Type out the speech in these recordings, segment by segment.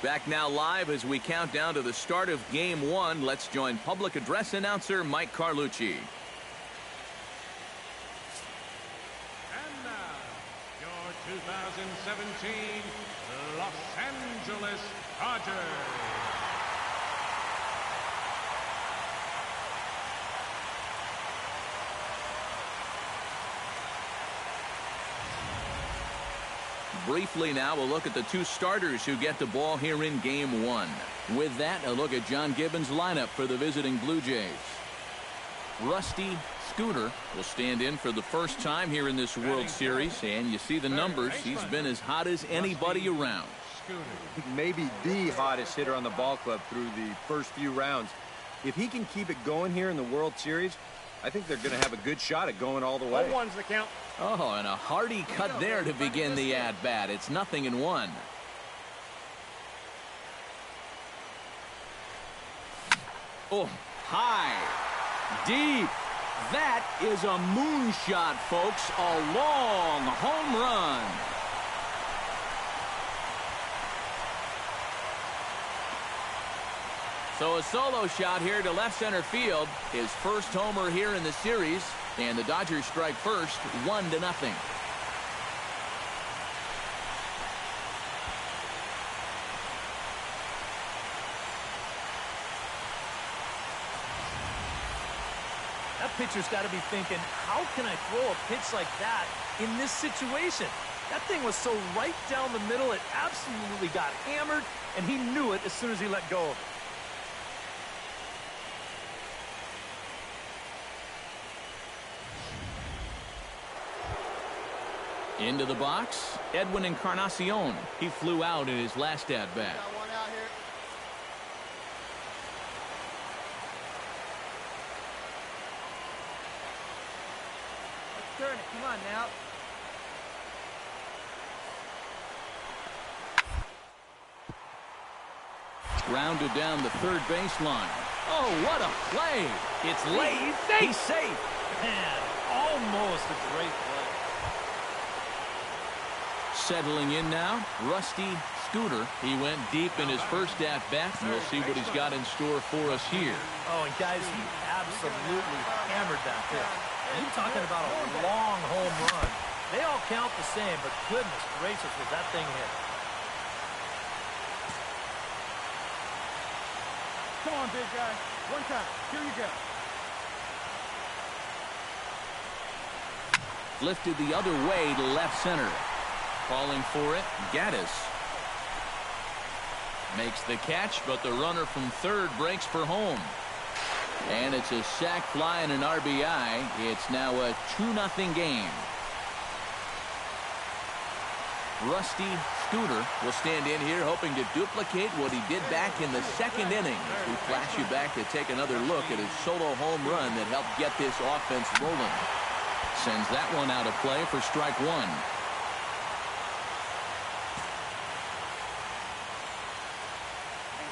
Back now live as we count down to the start of Game 1. Let's join public address announcer Mike Carlucci. And now, your 2017 Los Angeles Dodgers. Briefly now, we'll look at the two starters who get the ball here in Game 1. With that, a look at John Gibbons' lineup for the visiting Blue Jays. Rusty Scooter will stand in for the first time here in this World Series, and you see the numbers. He's been as hot as anybody around. Maybe the hottest hitter on the ball club through the first few rounds. If he can keep it going here in the World Series, I think they're going to have a good shot at going all the way. 1-1's the count. Oh, and a hearty cut there to begin the at-bat. It's 0-1. Oh, high, deep. That is a moonshot, folks. A long home run. So a solo shot here to left center field. His first homer here in the series. And the Dodgers strike first, 1-0. That pitcher's got to be thinking, how can I throw a pitch like that in this situation? That thing was so right down the middle, it absolutely got hammered, and he knew it as soon as he let go of it. Into the box, Edwin Encarnacion. He flew out in his last at-bat. Let's turn it. Come on now. Grounded down the third baseline. Oh, what a play. It's late. He's safe. Man, almost a great play. Settling in now, Rusty Scooter. He went deep in his first at-bat, and we'll see what he's got in store for us here. Oh, and guys, he absolutely hammered that pitch. And you're talking about a long home run. They all count the same, but goodness gracious, was that thing hit. Come on, big guy. One time. Here you go. Lifted the other way to left center. Calling for it, Gaddis. Makes the catch, but the runner from third breaks for home. And it's a sac fly and an RBI. It's now a 2-0 game. Rusty Scooter will stand in here hoping to duplicate what he did back in the second inning. We flash you back to take another look at his solo home run that helped get this offense rolling. Sends that one out of play for strike one.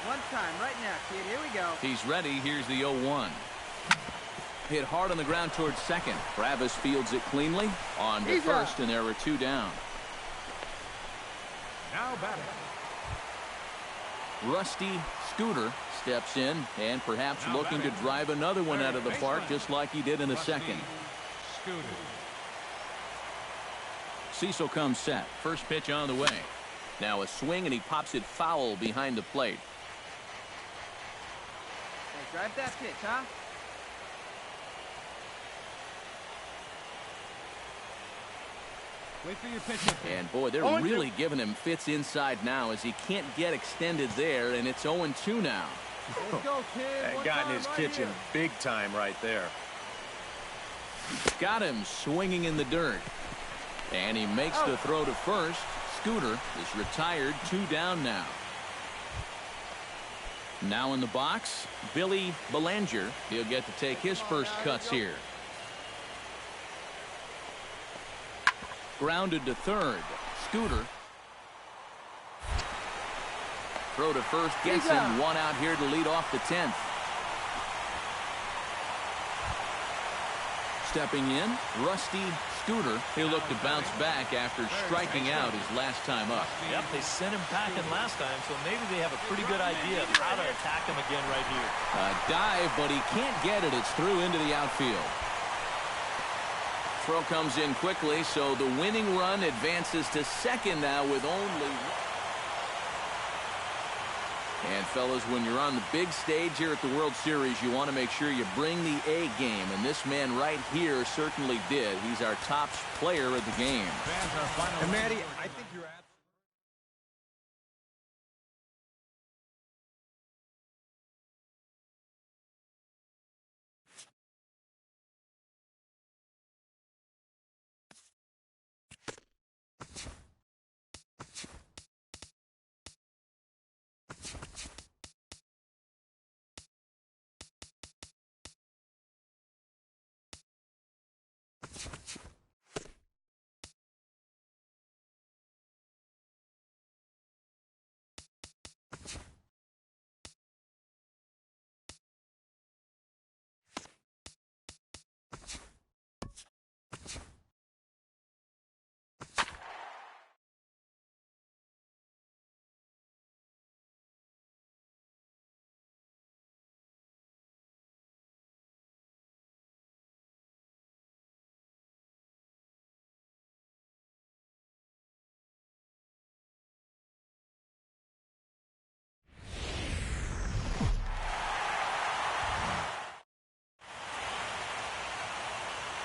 One time right now, kid. Here we go. He's ready. Here's the 0-1. Hit hard on the ground towards second. Travis fields it cleanly. On to first, and there were two down. Now batting. Rusty Scooter steps in and perhaps looking to drive another one out of the park just like he did in the second. Cecil comes set. First pitch on the way. Now a swing, and he pops it foul behind the plate. Hey, drive that pitch, huh? Wait for your pitch. And boy, they're really giving him fits inside now as he can't get extended there, and it's 0-2 now. Let's go, kid. That got in his kitchen big time right there. Got him swinging in the dirt. And he makes the throw to first. Scooter is retired, 2 down now. Now in the box, Billy Belanger. He'll get to take his first cuts here. Grounded to third. Scooter. Throw to first gets him. One out here to lead off the 10th. Stepping in, Rusty Scooter, he'll look to bounce back after striking out his last time up. Yep, they sent him packing last time, so maybe they have a pretty good idea of how to attack him again right here. A dive, but he can't get it. It's through into the outfield. Throw comes in quickly, so the winning run advances to second now with only one. And, fellas, when you're on the big stage here at the World Series, you want to make sure you bring the A game. And this man right here certainly did. He's our top player of the game. And, Matty, I think you're absolutely...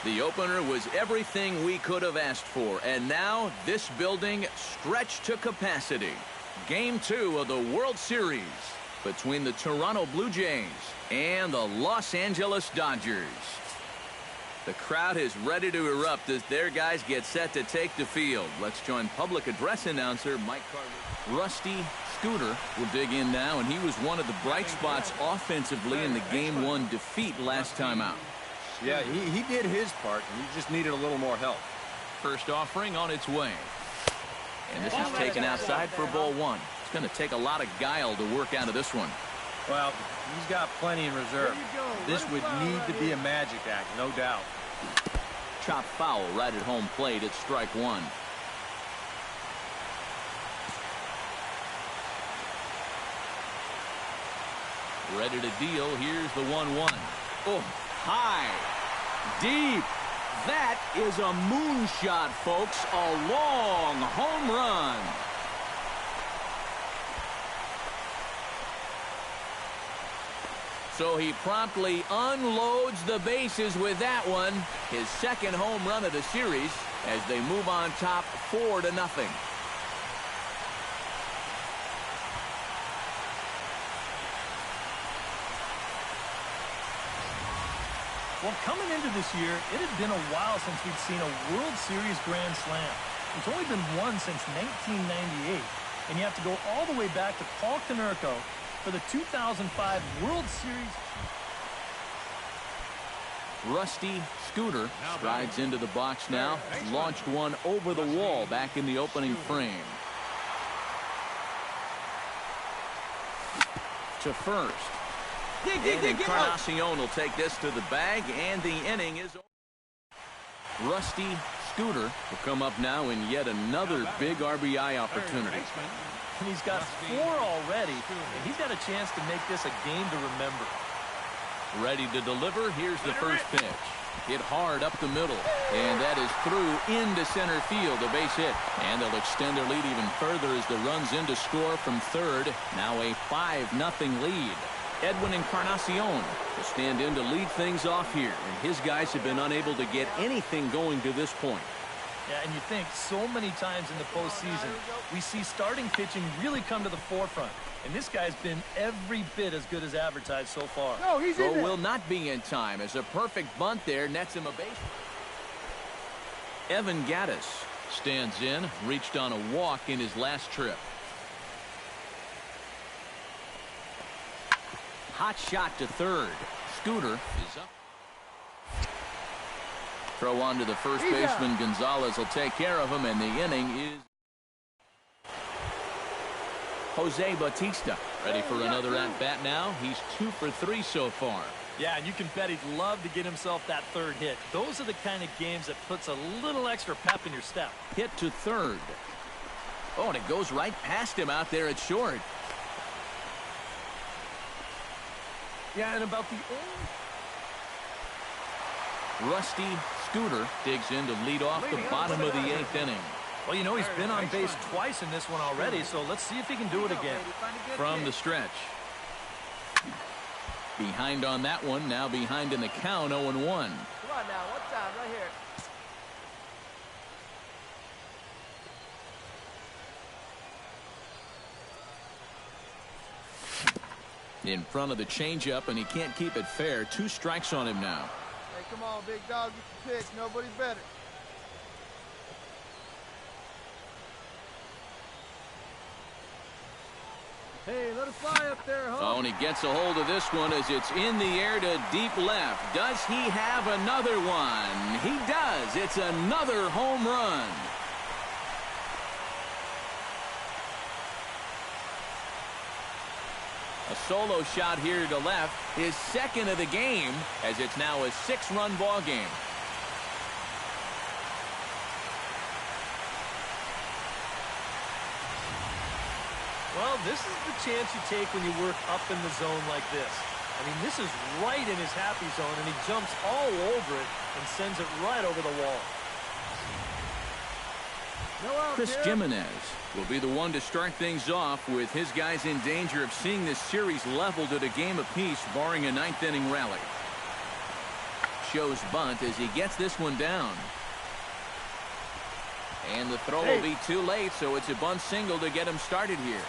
The opener was everything we could have asked for, and now this building stretched to capacity. Game 2 of the World Series between the Toronto Blue Jays and the Los Angeles Dodgers. The crowd is ready to erupt as their guys get set to take the field. Let's join public address announcer Mike Carter. Rusty Scooter will dig in now, and he was one of the bright spots offensively in the Game 1 defeat last time out. Yeah, he did his part, and he just needed a little more help. First offering on its way. And this is taken outside for ball 1. It's going to take a lot of guile to work out of this one. Well, he's got plenty in reserve. This would need to be a magic act, no doubt. Chop foul right at home plate. It's strike 1. Ready to deal. Here's the 1-1. Oh, high, deep. That is a moonshot, folks. A long home run. So he promptly unloads the bases with that one. His second home run of the series as they move on top 4-0. Well, coming into this year, it had been a while since we'd seen a World Series Grand Slam. It's only been one since 1998, and you have to go all the way back to Paul Konerko for the 2005 World Series. Rusty Scooter strides into the box now. Launched one over the wall back in the opening frame. To first. And Encarnacion will take this to the bag, and the inning is over. Rusty Scooter will come up now in yet another big RBI opportunity. And he's got 4 already, and he's got a chance to make this a game to remember. Ready to deliver. Here's the first pitch. Hit hard up the middle, and that is through into center field, a base hit. And they'll extend their lead even further as the runs in to score from third. Now a 5-0 lead. Edwin Encarnacion will stand in to lead things off here, and his guys have been unable to get anything going to this point. Yeah, and you think so many times in the postseason, we see starting pitching really come to the forefront. And this guy's been every bit as good as advertised so far. No, he's Throw will not be in time as a perfect bunt there nets him a base. Evan Gattis stands in, reached on a walk in his last trip. Hot shot to third. Scooter is up. Throw on to the first baseman. Gonzalez will take care of him, and the inning is Jose Bautista ready for another at-bat now. He's 2 for 3 so far. Yeah, and you can bet he'd love to get himself that third hit. Those are the kind of games that puts a little extra pep in your step. Hit to third. Oh, and it goes right past him out there at short. Yeah, and about the Rusty Scooter digs in to lead off the bottom of the 8th inning. Well, you know, he's been on base twice in this one already, so let's see if he can do it again. From the stretch. Behind on that one, now behind in the count, 0-1. Come on now, one time, right here. In front of the changeup, and he can't keep it fair. 2 strikes on him now. Hey, come on, big dog, get the pitch. Nobody better. Hey, let it fly up there, huh? Oh, and he gets a hold of this one as it's in the air to deep left. Does he have another one? He does. It's another home run. A solo shot here to left, his second of the game, as it's now a 6-run ball game. Well, this is the chance you take when you work up in the zone like this. I mean, this is right in his happy zone, and he jumps all over it and sends it right over the wall. Chris Jimenez will be the one to start things off with his guys in danger of seeing this series leveled at a game apiece, barring a 9th inning rally. Shows bunt as he gets this one down. And the throw will be too late, so it's a bunt single to get him started here.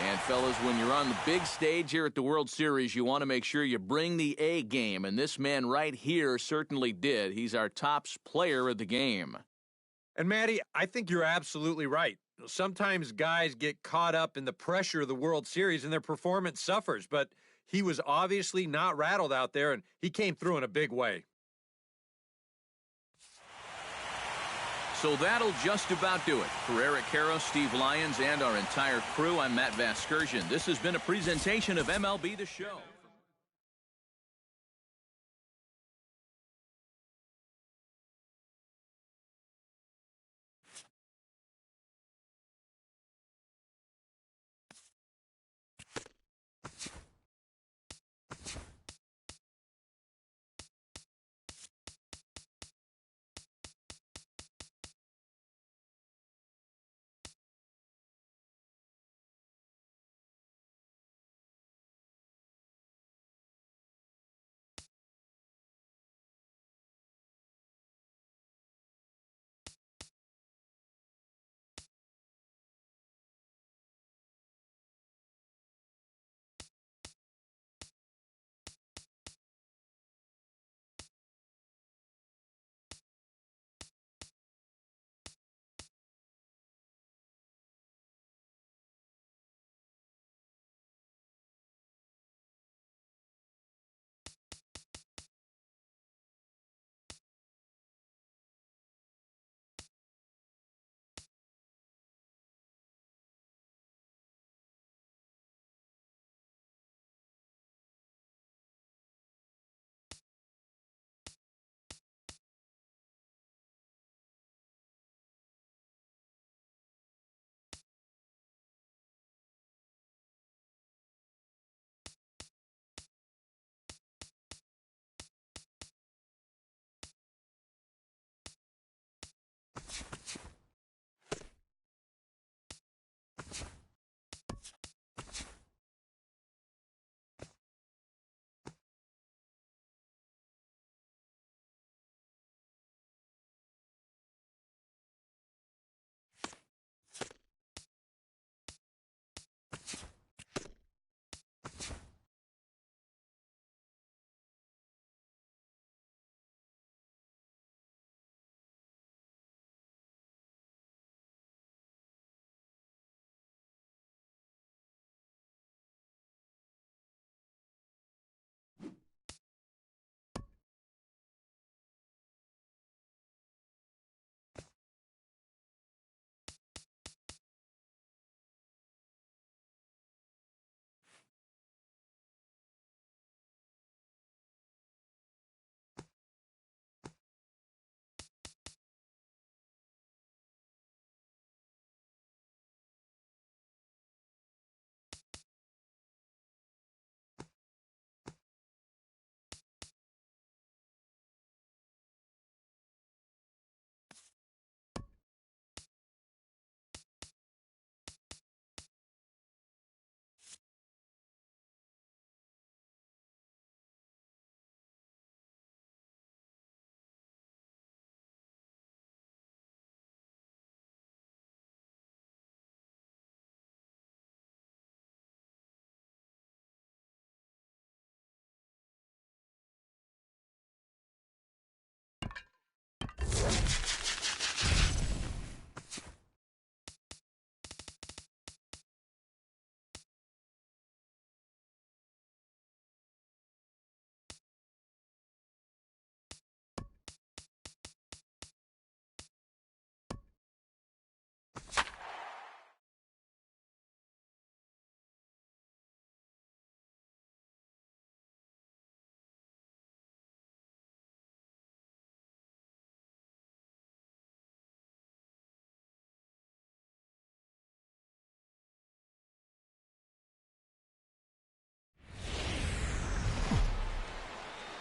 And, fellas, when you're on the big stage here at the World Series, you want to make sure you bring the A game, and this man right here certainly did. He's our top player of the game. And, Matty, I think you're absolutely right. Sometimes guys get caught up in the pressure of the World Series and their performance suffers, but he was obviously not rattled out there, and he came through in a big way. So that'll just about do it. For Eric Caro, Steve Lyons, and our entire crew, I'm Matt Vasgersian. This has been a presentation of MLB The Show.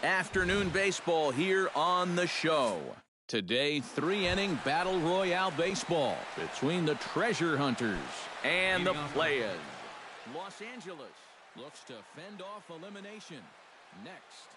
Afternoon baseball here on the show. Today, 3-inning Battle Royale baseball between the Treasure Hunters and the Players. Los Angeles looks to fend off elimination. Next.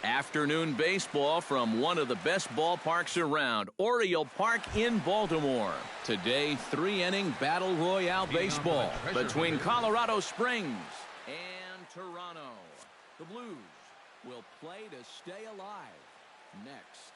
Afternoon baseball from one of the best ballparks around, Oriole Park in Baltimore. Today, 3-inning Battle Royale baseball between Colorado Springs and Toronto. The Blues will play to stay alive. Next.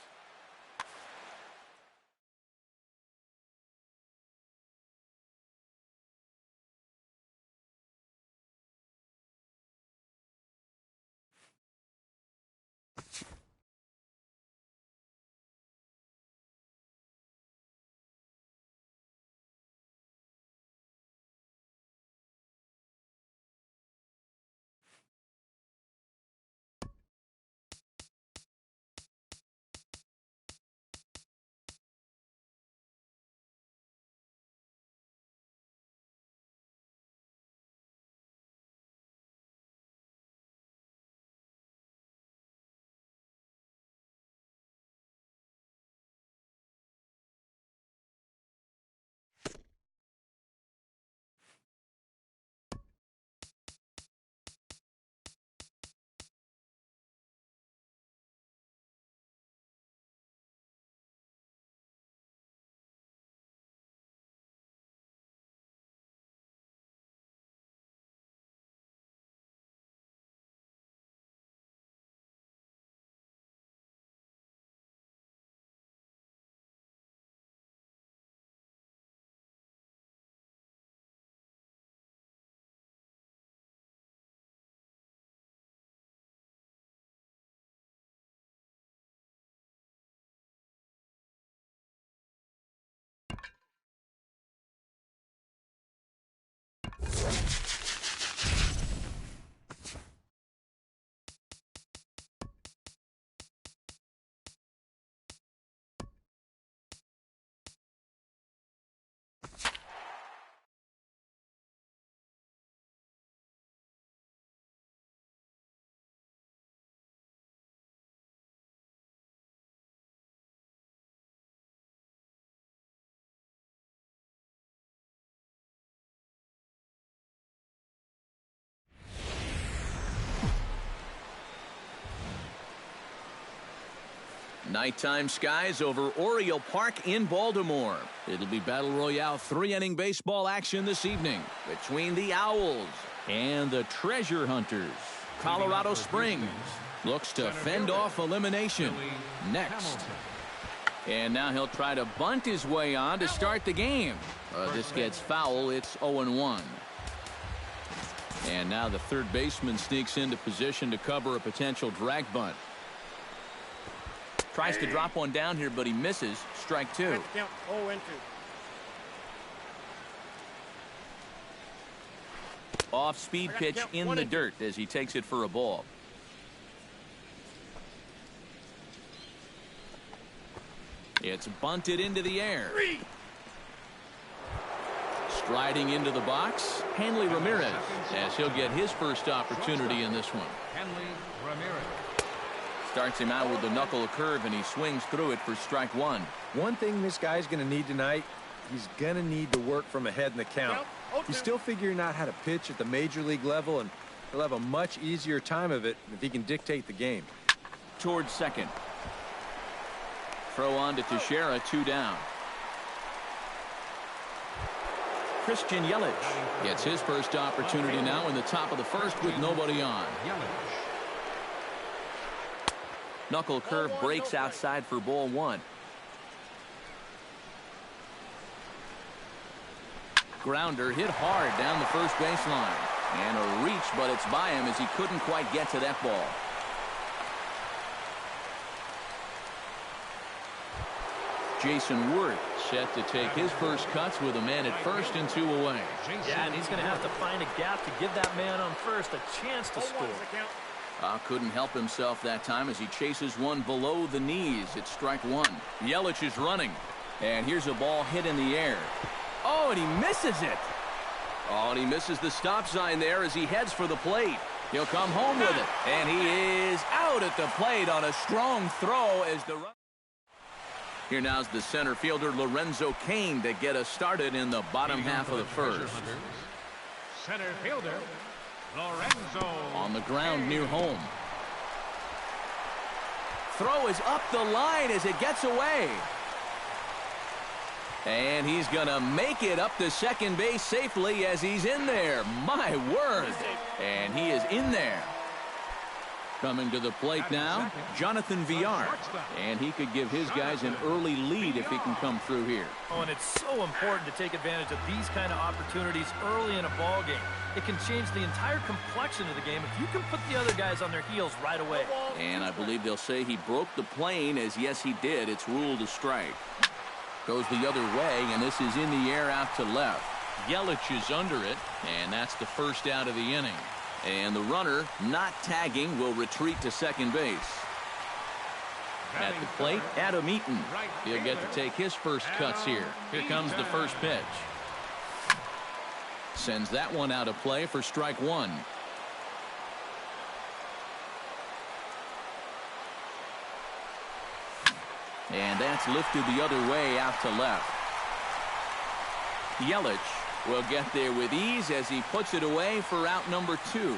Nighttime skies over Oriole Park in Baltimore. It'll be Battle Royale 3-inning baseball action this evening between the Owls and the Treasure Hunters. Colorado Springs looks to fend off elimination. Next. And now he'll try to bunt his way on to start the game. This gets foul. It's 0-1. And now the third baseman sneaks into position to cover a potential drag bunt. Tries to drop one down here, but he misses. Strike two. Off-speed pitch in the dirt as he takes it for a ball. It's bunted into the air. Striding into the box, Hanley Ramirez, as he'll get his first opportunity in this one. Hanley Ramirez. Starts him out with the knuckle curve, and he swings through it for strike one. One thing this guy's going to need tonight, he's going to need to work from ahead in the count. He's still figuring out how to pitch at the major league level, and he'll have a much easier time of it if he can dictate the game. Towards second. Throw on to Teixeira, 2 down. Christian Yelich gets his first opportunity now in the top of the first with nobody on. Knuckle curve breaks outside for ball one. Grounder hit hard down the first baseline. And a reach, but it's by him as he couldn't quite get to that ball. Jason Worth set to take his first cuts with a man at first and 2 away. Yeah, and he's going to have to find a gap to give that man on first a chance to score. Couldn't help himself that time as he chases one below the knees. It's strike one. Yelich is running. And here's a ball hit in the air. Oh, and he misses it. Oh, and he misses the stop sign there as he heads for the plate. He'll come home with it. And he is out at the plate on a strong throw as the run. Here now's the center fielder Lorenzo Cain to get us started in the bottom half of the first. Center fielder Lorenzo. On the ground near home. Throw is up the line as it gets away. And he's going to make it up to second base safely as he's in there. My word. And he is in there. Coming to the plate now, Jonathan Villar. And he could give his guys an early lead if he can come through here. Oh, and it's so important to take advantage of these kind of opportunities early in a ball game. It can change the entire complexion of the game if you can put the other guys on their heels right away. And I believe they'll say he broke the plane, as yes he did. It's ruled a strike. Goes the other way, and this is in the air out to left. Yelich is under it, and that's the first out of the inning. And the runner, not tagging, will retreat to second base. At the plate, Adam Eaton. He'll get to take his first cuts here. Here comes the first pitch. Sends that one out of play for strike one. And that's lifted the other way out to left. Yelich will get there with ease as he puts it away for out number 2.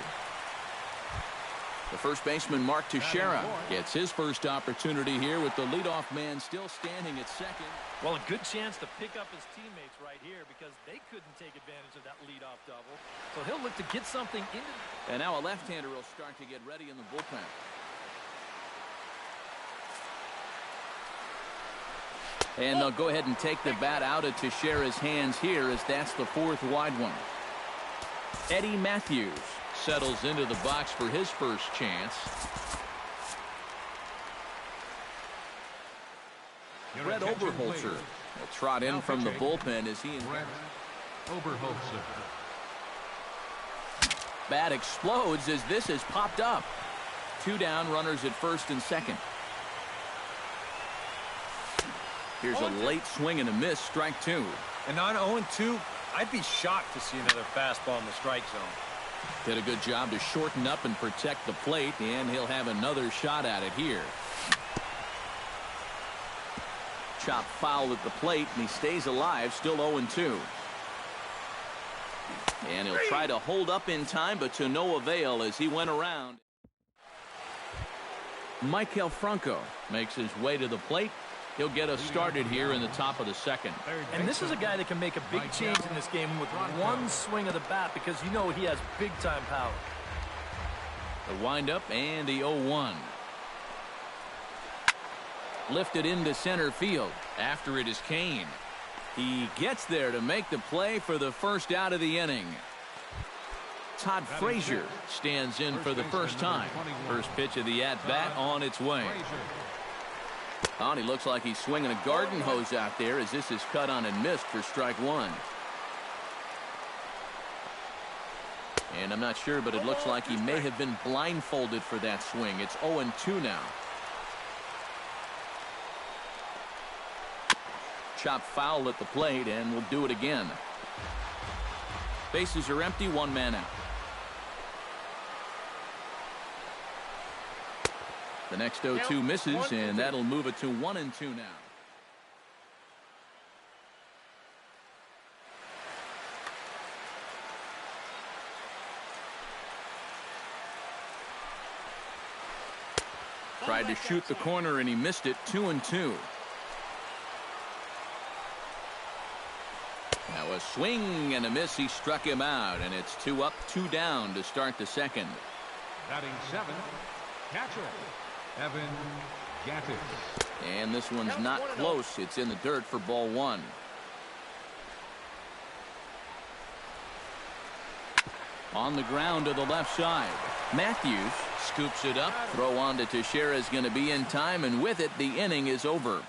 The first baseman, Mark Teixeira, gets his first opportunity here with the leadoff man still standing at second. Well, a good chance to pick up his teammates right here because they couldn't take advantage of that leadoff double. So he'll look to get something into. And now a left-hander will start to get ready in the bullpen. And they'll go ahead and take the bat out of Teixeira's hands here as that's the 4th wide one. Eddie Matthews settles into the box for his first chance. Brett Oberholzer will trot in from the bullpen as he and Brett Oberholzer. Bat explodes as this has popped up. 2 down, runners at first and second. Here's a late swing and a miss, strike 2. And on 0-2, I'd be shocked to see another fastball in the strike zone. Did a good job to shorten up and protect the plate, and he'll have another shot at it here. Chop foul at the plate, and he stays alive, still 0-2. And he'll try to hold up in time, but to no avail as he went around. Maikel Franco makes his way to the plate. He'll get us started here in the top of the second. And this is a guy that can make a big change in this game with one swing of the bat because you know he has big-time power. The windup and the 0-1. Lifted into center field. After it is Kane. He gets there to make the play for the first out of the inning. Todd Frazier stands in for the first time. First pitch of the at-bat on its way. Oh, and he looks like he's swinging a garden hose out there as this is cut on and missed for strike one. And I'm not sure, but it looks like he may have been blindfolded for that swing. It's 0-2 now. Chop foul at the plate, and we'll do it again. Bases are empty, one man out. The next 0-2 misses, and that'll move it to 1-2 now. Tried to shoot the corner, and he missed it. 2-2. Now a swing and a miss. He struck him out, and it's 2 up, 2 down to start the second. Batting 7, catcher, Evan Gattis. And this one's not close. It's in the dirt for ball one. On the ground to the left side. Matthews scoops it up. Throw on to Teixeira is going to be in time, and with it, the inning is over.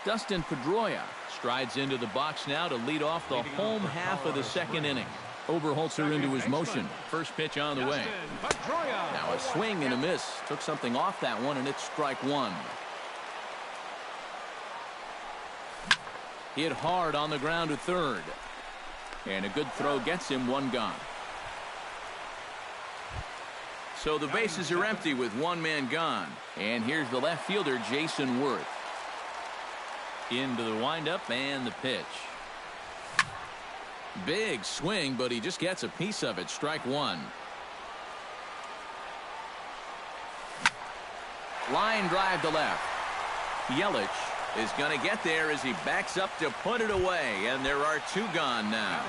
Dustin Pedroia strides into the box now to lead off the home half of the second inning. Oberholzer into his motion. First pitch on the way. Now a swing and a miss. Took something off that one, and it's strike one. Hit hard on the ground to third. And a good throw gets him, one gone. So the bases are empty with one man gone. And here's the left fielder, Jason Worth. Into the windup and the pitch. Big swing, but he just gets a piece of it. Strike one. Line drive to left. Yelich is going to get there as he backs up to put it away, and there are two gone now.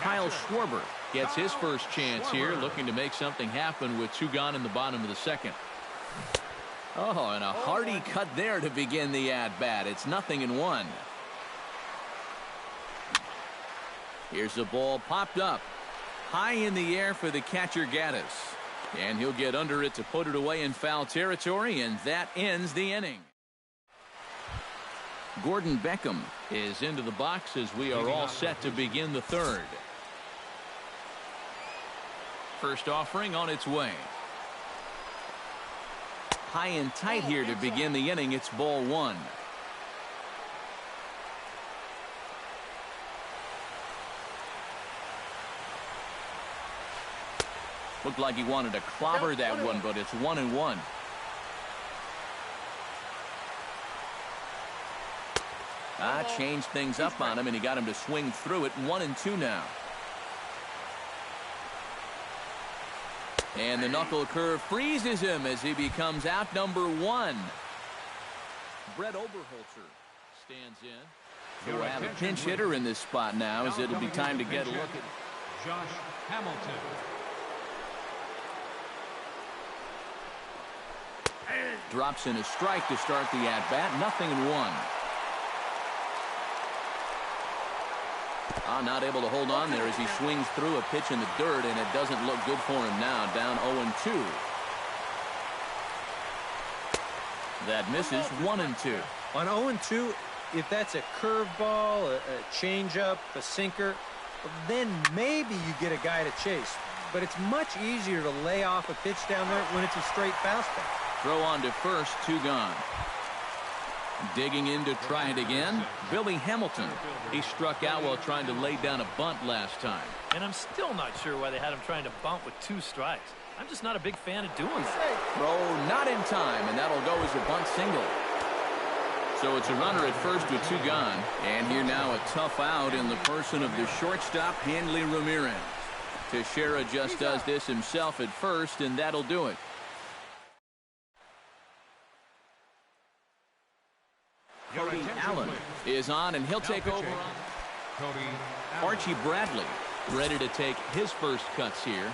Kyle Schwarber gets his first chance here, looking to make something happen with two gone in the bottom of the second. Oh, and a hearty cut there to begin the at-bat. It's 0-1. Here's the ball popped up high in the air for the catcher Gattis, and he'll get under it to put it away in foul territory, and that ends the inning. Gordon Beckham is into the box as we are all set to begin the third. First offering on its way. High and tight here to begin the inning. It's ball one. Looked like he wanted to clobber that one, but it's 1-1. Changed things up on him, and he got him to swing through it. 1-2 now. And the knuckle curve freezes him as he becomes out number one. Brett Oberholzer stands in. So we'll have a pinch hitter in this spot now, as it'll be time to get a look at Josh Hamilton. Drops in a strike to start the at-bat. 0-1. Not able to hold on there as he swings through a pitch in the dirt, and it doesn't look good for him now. Down 0-2. That misses. 1-2. On 0-2, if that's a curveball, a changeup, a sinker, then maybe you get a guy to chase. But it's much easier to lay off a pitch down there when it's a straight fastball. Throw on to first, two gone. Digging in to try it again, Billy Hamilton. He struck out while trying to lay down a bunt last time. And I'm still not sure why they had him trying to bunt with 2 strikes. I'm just not a big fan of doing that. Throw not in time, and that'll go as a bunt single. So it's a runner at first with two gone. And here now a tough out in the person of the shortstop, Hanley Ramirez. Teixeira just does this himself at first, and that'll do it. Cody Allen is on, and he'll take over on Archie Bradley, ready to take his first cuts here.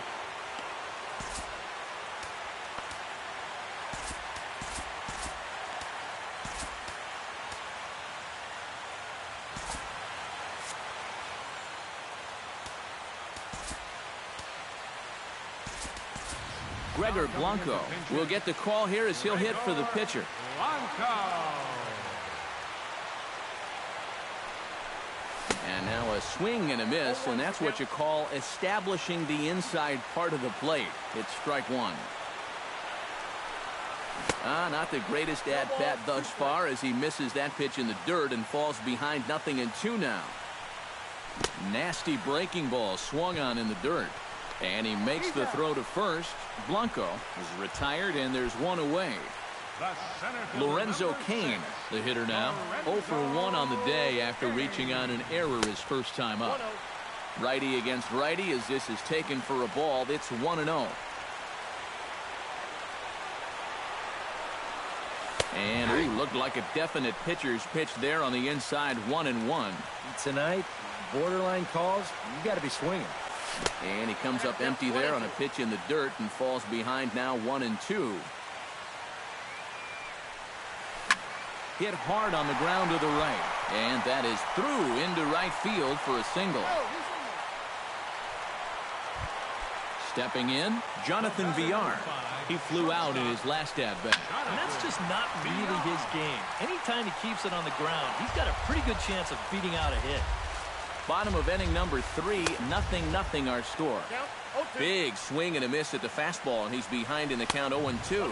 Gregor Blanco will get the call here as he'll hit for the pitcher. Blanco. And now a swing and a miss, and that's what you call establishing the inside part of the plate. It's strike one. Not the greatest at-bat thus far as he misses that pitch in the dirt and falls behind 0-2 now. Nasty breaking ball swung on in the dirt. And he makes the throw to first. Blanco is retired, and there's one away. Lorenzo Cain, the hitter now, 0 for 1 on the day after reaching on an error his first time up. Righty against righty as this is taken for a ball. It's 1-0. And it looked like a definite pitcher's pitch there on the inside. 1-1. Tonight, borderline calls, you got to be swinging. And he comes up empty there on a pitch in the dirt and falls behind now 1-2. Hit hard on the ground to the right. And that is through into right field for a single. Stepping in, Jonathan Villar. He flew out in his last at-bat. And that's just not really his game. Anytime he keeps it on the ground, he's got a pretty good chance of beating out a hit. Bottom of inning number 3, 0-0 our score. Big swing and a miss at the fastball, and he's behind in the count 0-2.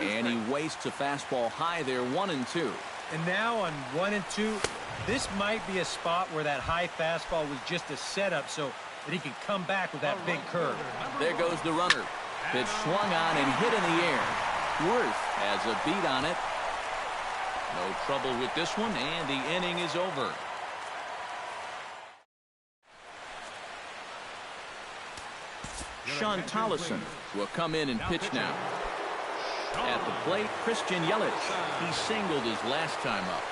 And he wastes a fastball high there, 1-2. And now on 1-2, this might be a spot where that high fastball was just a setup so that he can come back with that big curve. There goes the runner. Pitch swung on and hit in the air. Worth has a beat on it. No trouble with this one, and the inning is over. Sean Tollison will come in and pitch now. At the plate, Christian Yelich. He singled his last time up.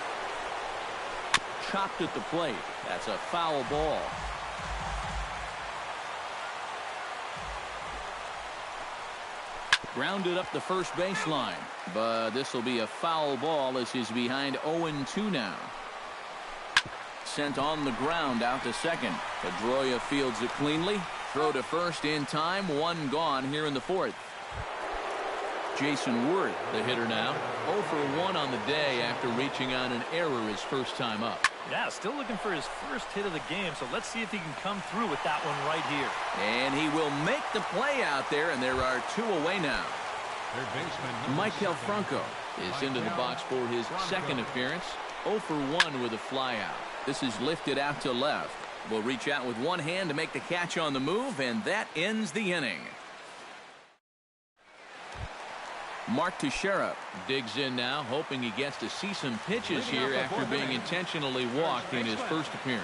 Chopped at the plate. That's a foul ball. Grounded up the first baseline. But this will be a foul ball as he's behind 0-2 now. Sent on the ground out to second. Pedroia fields it cleanly. Throw to first in time. One gone here in the fourth. Jason Worth, the hitter now, 0 for 1 on the day after reaching on an error his first time up. Yeah, still looking for his first hit of the game, so let's see if he can come through with that one right here. And he will make the play out there, and there are 2 away now. Maikel Franco is into the box for his second appearance. 0 for 1 with a flyout. This is lifted out to left. Will reach out with one hand to make the catch on the move, and that ends the inning. Mark Teixeira digs in now, hoping he gets to see some pitches here after being intentionally walked in his first appearance.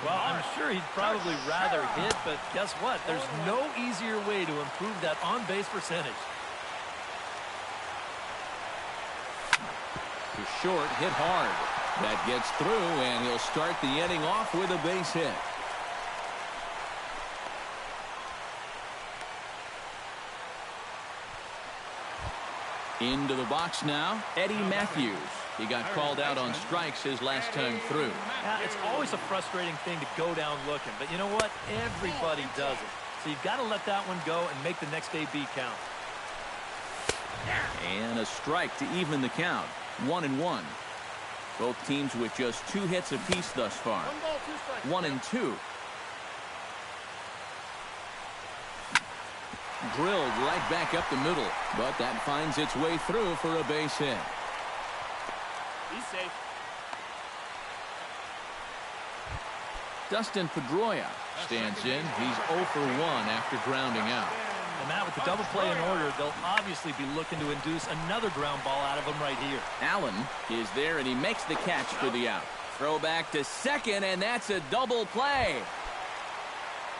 Well, I'm sure he'd probably rather hit, but guess what? There's no easier way to improve that on-base percentage. To short, hit hard. That gets through, and he'll start the inning off with a base hit. Into the box now, Eddie Matthews. He got called out on strikes his last time through. Yeah, it's always a frustrating thing to go down looking, but you know what? Everybody does it. So you've got to let that one go and make the next AB count. And a strike to even the count. 1-1. Both teams with just 2 hits apiece thus far. 1-2. Drilled right back up the middle, but that finds its way through for a base hit. He's safe. Dustin Pedroia stands in. He's 0 for 1 after grounding out. And Matt, with the double play in order, they'll obviously be looking to induce another ground ball out of him right here. Allen is there, and he makes the catch for the out. Throw back to second, and that's a double play.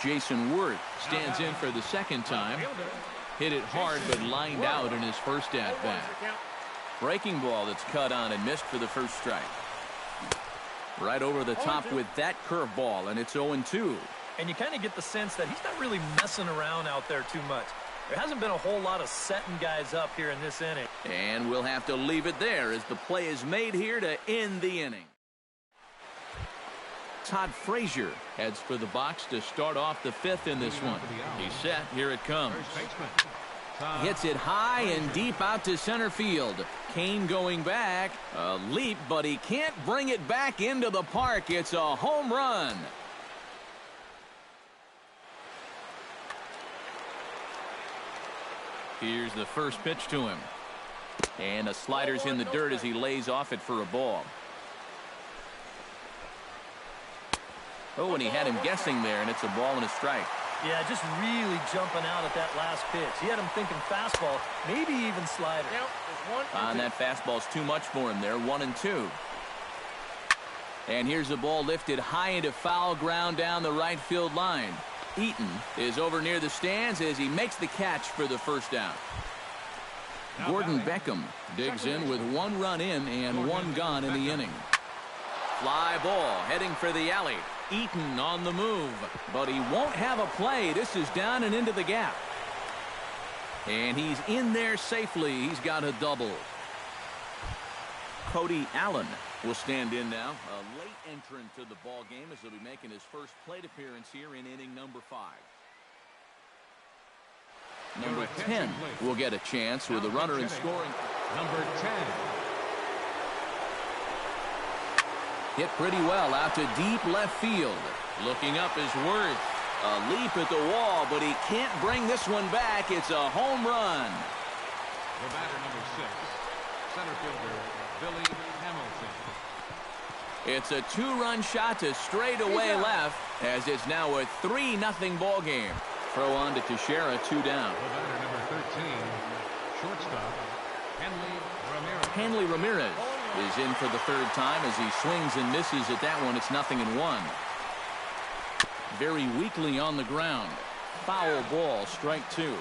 Jason Worth stands in for the second time. Hit it hard, but lined out in his first at-bat. Breaking ball that's cut on and missed for the first strike. Right over the top with that curveball, and it's 0-2. And you kind of get the sense that he's not really messing around out there too much. There hasn't been a whole lot of setting guys up here in this inning. And we'll have to leave it there as the play is made here to end the inning. Todd Frazier heads for the box to start off the fifth in this one. He's set. Here it comes. Hits it high and deep out to center field. Kane going back. A leap, but he can't bring it back into the park. It's a home run. Here's the first pitch to him. And a slider's in the dirt as he lays off it for a ball. Oh, and he had him guessing there, and it's a ball and a strike. Yeah, just really jumping out at that last pitch. He had him thinking fastball, maybe even slider. And that fastball's too much for him there, 1-2. And here's a ball lifted high into foul ground down the right field line. Eaton is over near the stands as he makes the catch for the first out. Gordon Beckham digs in with 1 run in and 1 gone in the inning. Fly ball heading for the alley. Eaton on the move, but he won't have a play. This is down and into the gap. And he's in there safely. He's got a double. Cody Allen will stand in now. A late entrant to the ball game as he'll be making his first plate appearance here in inning number 5. Number 10 will get a chance with a runner in scoring. Number 10. Hit pretty well out to deep left field. Looking up is Worth. A leap at the wall, but he can't bring this one back. It's a home run. The batter, number 6, center fielder Billy Hamilton. It's a 2-run shot to straightaway left as it's now a 3-0 ball game. Throw on to Teixeira, 2 down. The batter, number 13, shortstop Hanley Ramirez is in for the 3rd time as he swings and misses at that one. It's 0-1. Very weakly on the ground. Foul ball, strike 2.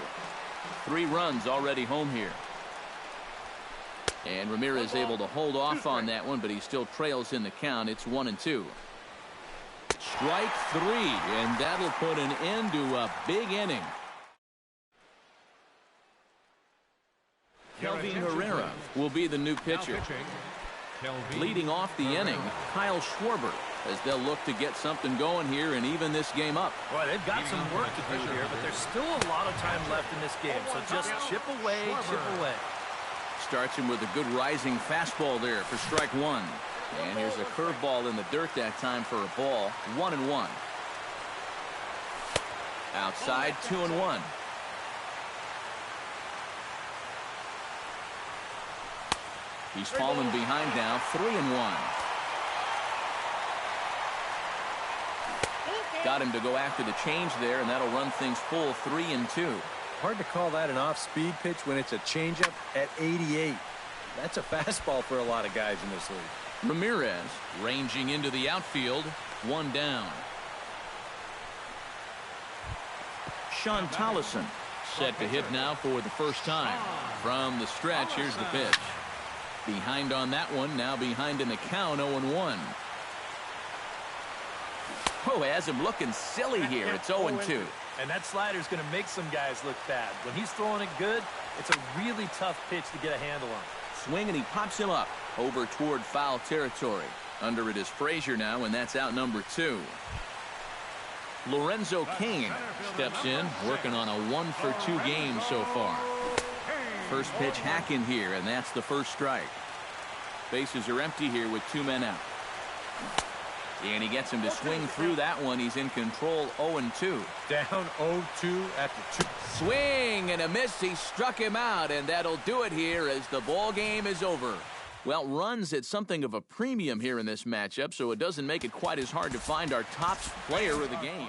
3 runs already home here. And Ramirez able to hold off on that one, but he still trails in the count. It's 1-2. Strike 3, and that'll put an end to a big inning. Kelvin Herrera will be the new pitcher. Leading off the inning, Kyle Schwarber, as they'll look to get something going here and even this game up. Boy, they've got some work to do here, but there's still a lot of time left in this game, so just chip away, chip away. Starts him with a good rising fastball there for strike 1. And here's a curveball in the dirt that time for a ball. 1-1. Outside, 2-1. He's fallen behind now, 3-1. Got him to go after the change there, and that'll run things full 3-2. Hard to call that an off-speed pitch when it's a changeup at 88. That's a fastball for a lot of guys in this league. Ramirez ranging into the outfield, 1 down. Sean Tollison set to hit now for the first time. From the stretch, here's the pitch. Behind on that one, now behind in the count, 0-1. Oh, has him looking silly here. It's 0-2. And that slider's going to make some guys look bad. When he's throwing it good, it's a really tough pitch to get a handle on. Swing, and he pops him up over toward foul territory. Under it is Frazier now, and that's out number 2. Lorenzo Cain steps in, working on a 1-for-2 game so far. First pitch hack in here, and that's the first strike. Bases are empty here with 2 men out. And he gets him to swing through that one. He's in control, 0-2. Down 0-2 after 2. Swing and a miss. He struck him out, and that'll do it here as the ball game is over. Well, runs at something of a premium here in this matchup, so it doesn't make it quite as hard to find our top player of the game.